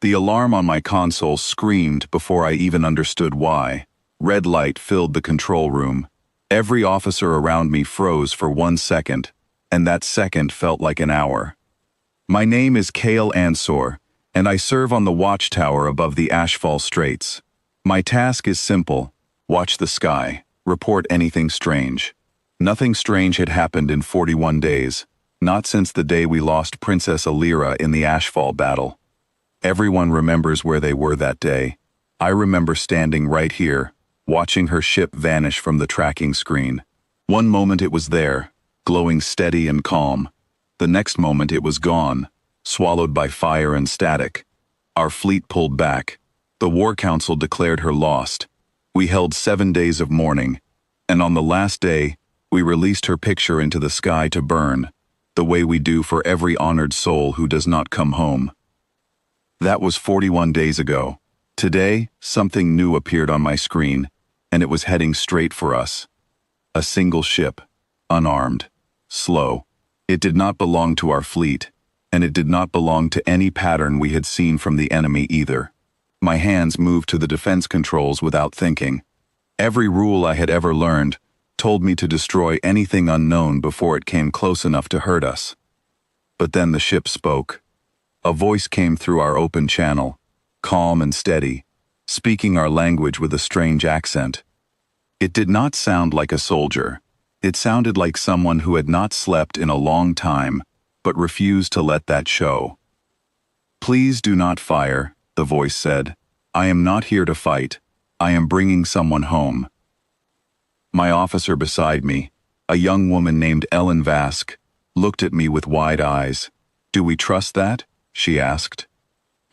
The alarm on my console screamed before I even understood why. Red light filled the control room. Every officer around me froze for 1 second, and that second felt like an hour. My name is Kale Ansor, and I serve on the watchtower above the Ashfall Straits. My task is simple: watch the sky, report anything strange. Nothing strange had happened in 41 days, not since the day we lost Princess Alira in the Ashfall battle. Everyone remembers where they were that day. I remember standing right here, watching her ship vanish from the tracking screen. One moment it was there, glowing steady and calm. The next moment it was gone, swallowed by fire and static. Our fleet pulled back. The War Council declared her lost. We held 7 days of mourning, and on the last day, we released her picture into the sky to burn, the way we do for every honored soul who does not come home. That was 41 days ago. Today, something new appeared on my screen, and it was heading straight for us. A single ship, unarmed, slow. It did not belong to our fleet, and it did not belong to any pattern we had seen from the enemy either. My hands moved to the defense controls without thinking. Every rule I had ever learned told me to destroy anything unknown before it came close enough to hurt us. But then the ship spoke. A voice came through our open channel, calm and steady, speaking our language with a strange accent. It did not sound like a soldier. It sounded like someone who had not slept in a long time, but refused to let that show. "Please do not fire," the voice said. "I am not here to fight. I am bringing someone home." My officer beside me, a young woman named Ellen Vask, looked at me with wide eyes. "Do we trust that?" she asked.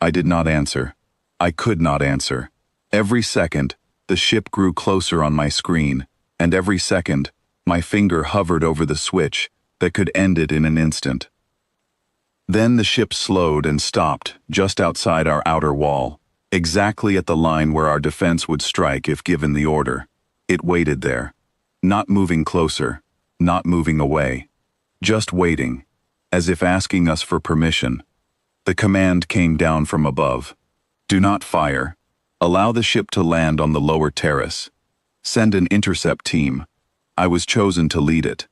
I did not answer. I could not answer. Every second, the ship grew closer on my screen, and every second, my finger hovered over the switch that could end it in an instant. Then the ship slowed and stopped just outside our outer wall, exactly at the line where our defense would strike if given the order. It waited there, not moving closer, not moving away, just waiting, as if asking us for permission. The command came down from above. "Do not fire. Allow the ship to land on the lower terrace. Send an intercept team." I was chosen to lead it.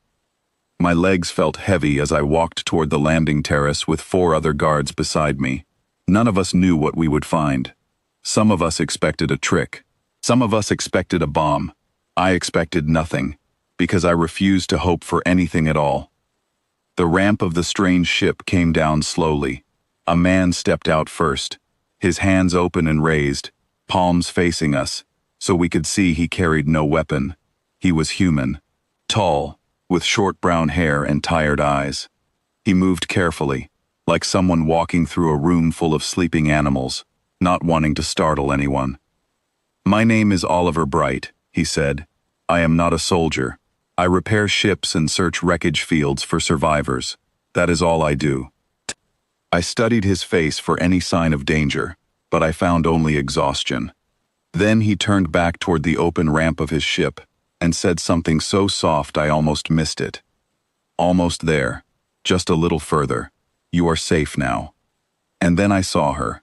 My legs felt heavy as I walked toward the landing terrace with 4 other guards beside me. None of us knew what we would find. Some of us expected a trick. Some of us expected a bomb. I expected nothing, because I refused to hope for anything at all. The ramp of the strange ship came down slowly. A man stepped out first, his hands open and raised, palms facing us, so we could see he carried no weapon. He was human, tall, with short brown hair and tired eyes. He moved carefully, like someone walking through a room full of sleeping animals, not wanting to startle anyone. "My name is Oliver Bright," he said. "I am not a soldier. I repair ships and search wreckage fields for survivors. That is all I do." I studied his face for any sign of danger, but I found only exhaustion. Then he turned back toward the open ramp of his ship and said something so soft I almost missed it. "Almost there. Just a little further. You are safe now." And then I saw her.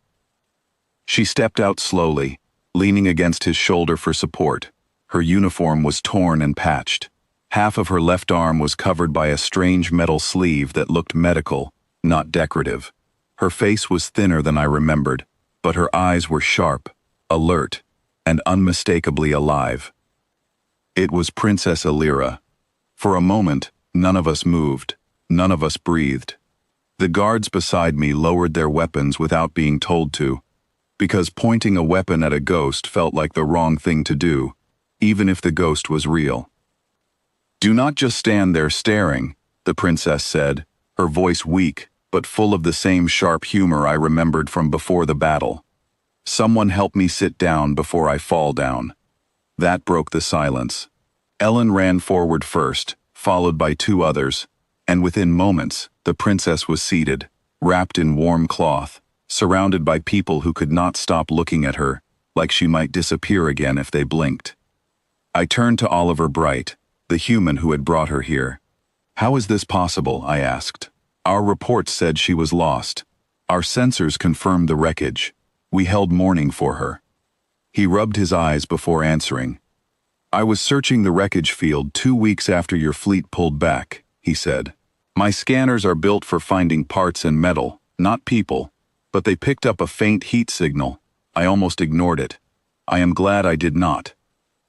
She stepped out slowly, leaning against his shoulder for support. Her uniform was torn and patched. Half of her left arm was covered by a strange metal sleeve that looked medical, not decorative. Her face was thinner than I remembered, but her eyes were sharp, alert, and unmistakably alive. It was Princess Alira. For a moment, none of us moved, none of us breathed. The guards beside me lowered their weapons without being told to, because pointing a weapon at a ghost felt like the wrong thing to do, even if the ghost was real. "Do not just stand there staring," the princess said, her voice weak, but full of the same sharp humor I remembered from before the battle. "Someone help me sit down before I fall down." That broke the silence. Ellen ran forward first, followed by 2 others, and within moments, the princess was seated, wrapped in warm cloth, surrounded by people who could not stop looking at her, like she might disappear again if they blinked. I turned to Oliver Bright, the human who had brought her here. "How is this possible?" I asked. "Our reports said she was lost. Our sensors confirmed the wreckage. We held mourning for her. He rubbed his eyes before answering. I was searching the wreckage field 2 weeks after your fleet pulled back, he said. My scanners are built for finding parts and metal, not people, but they picked up a faint heat signal. I almost ignored it. I am glad I did not.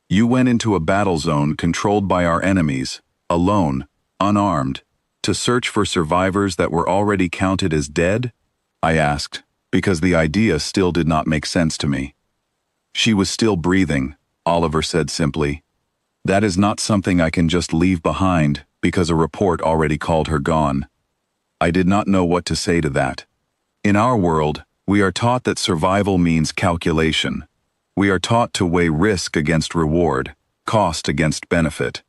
You went into a battle zone controlled by our enemies, alone, unarmed, to search for survivors that were already counted as dead? I asked, because the idea still did not make sense to me. She was still breathing, Oliver said simply. That is not something I can just leave behind because a report already called her gone. I did not know what to say to that. In our world, we are taught that survival means calculation. We are taught to weigh risk against reward, cost against benefit.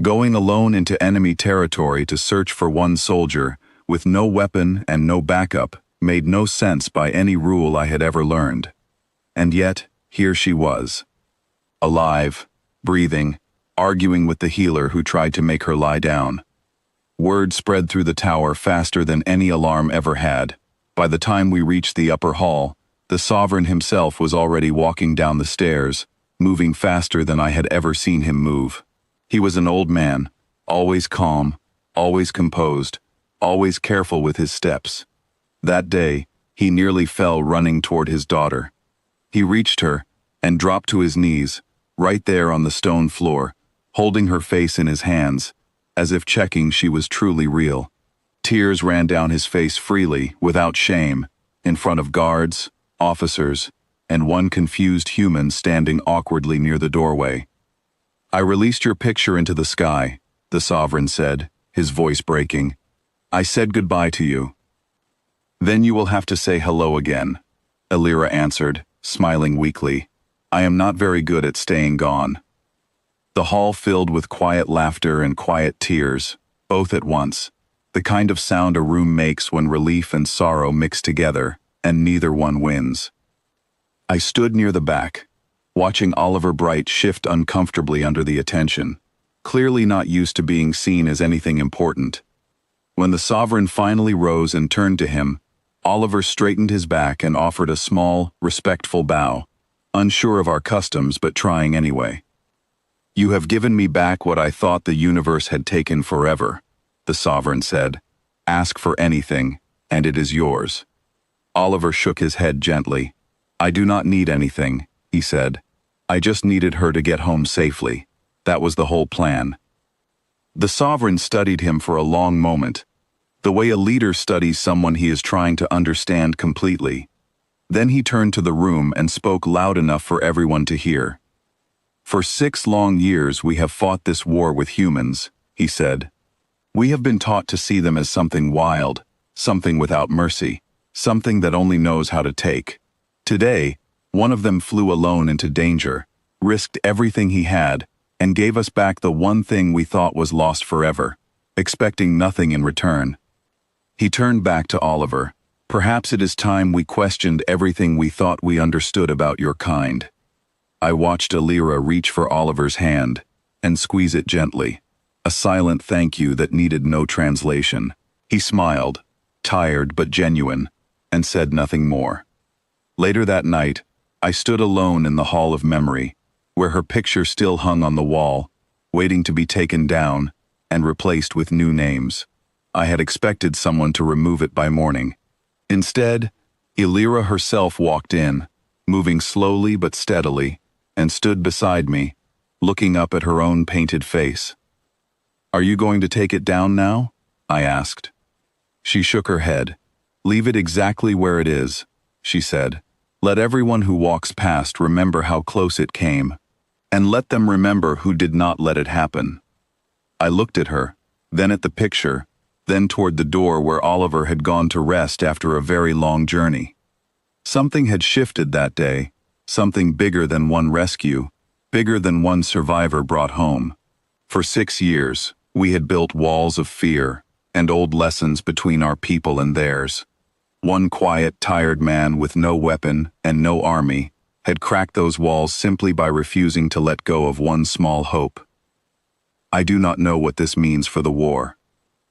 Going alone into enemy territory to search for one soldier, with no weapon and no backup, made no sense by any rule I had ever learned. And yet, here she was. Alive, breathing, arguing with the healer who tried to make her lie down. Word spread through the tower faster than any alarm ever had. By the time we reached the upper hall, the Sovereign himself was already walking down the stairs, moving faster than I had ever seen him move. He was an old man, always calm, always composed, always careful with his steps. That day, he nearly fell running toward his daughter. He reached her and dropped to his knees, right there on the stone floor, holding her face in his hands, as if checking she was truly real. Tears ran down his face freely, without shame, in front of guards, officers, and one confused human standing awkwardly near the doorway. I released your picture into the sky, the Sovereign said, his voice breaking. I said goodbye to you. Then you will have to say hello again, Elira answered, smiling weakly. I am not very good at staying gone. The hall filled with quiet laughter and quiet tears, both at once, the kind of sound a room makes when relief and sorrow mix together, and neither one wins. I stood near the back, watching Oliver Bright shift uncomfortably under the attention, clearly not used to being seen as anything important. When the Sovereign finally rose and turned to him, Oliver straightened his back and offered a small, respectful bow, unsure of our customs but trying anyway. You have given me back what I thought the universe had taken forever, the Sovereign said. Ask for anything, and it is yours. Oliver shook his head gently. I do not need anything, he said. I just needed her to get home safely. That was the whole plan. The Sovereign studied him for a long moment, the way a leader studies someone he is trying to understand completely. Then he turned to the room and spoke loud enough for everyone to hear. For 6 long years we have fought this war with humans, he said. We have been taught to see them as something wild, something without mercy, something that only knows how to take. Today, one of them flew alone into danger, risked everything he had, and gave us back the one thing we thought was lost forever, expecting nothing in return. He turned back to Oliver. Perhaps it is time we questioned everything we thought we understood about your kind. I watched Elira reach for Oliver's hand and squeeze it gently, a silent thank you that needed no translation. He smiled, tired but genuine, and said nothing more. Later that night, I stood alone in the Hall of Memory, where her picture still hung on the wall, waiting to be taken down and replaced with new names. I had expected someone to remove it by morning. Instead, Elira herself walked in, moving slowly but steadily, and stood beside me, looking up at her own painted face. Are you going to take it down now? I asked. She shook her head. Leave it exactly where it is, she said. Let everyone who walks past remember how close it came, and let them remember who did not let it happen. I looked at her, then at the picture, then toward the door where Oliver had gone to rest after a very long journey. Something had shifted that day, something bigger than one rescue, bigger than one survivor brought home. For 6 years, we had built walls of fear and old lessons between our people and theirs. One quiet, tired man with no weapon and no army had cracked those walls simply by refusing to let go of one small hope. I do not know what this means for the war.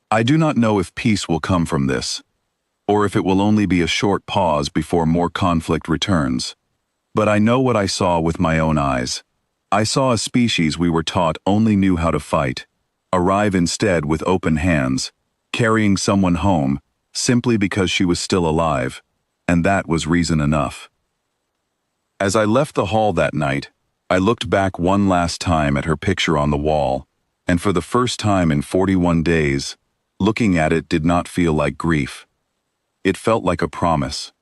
I do not know if peace will come from this. or if it will only be a short pause before more conflict returns. But I know what I saw with my own eyes. I saw a species we were taught only knew how to fight, arrive instead with open hands, carrying someone home, simply because she was still alive, and that was reason enough. As I left the hall that night, I looked back one last time at her picture on the wall, and for the first time in 41 days, looking at it did not feel like grief. It felt like a promise.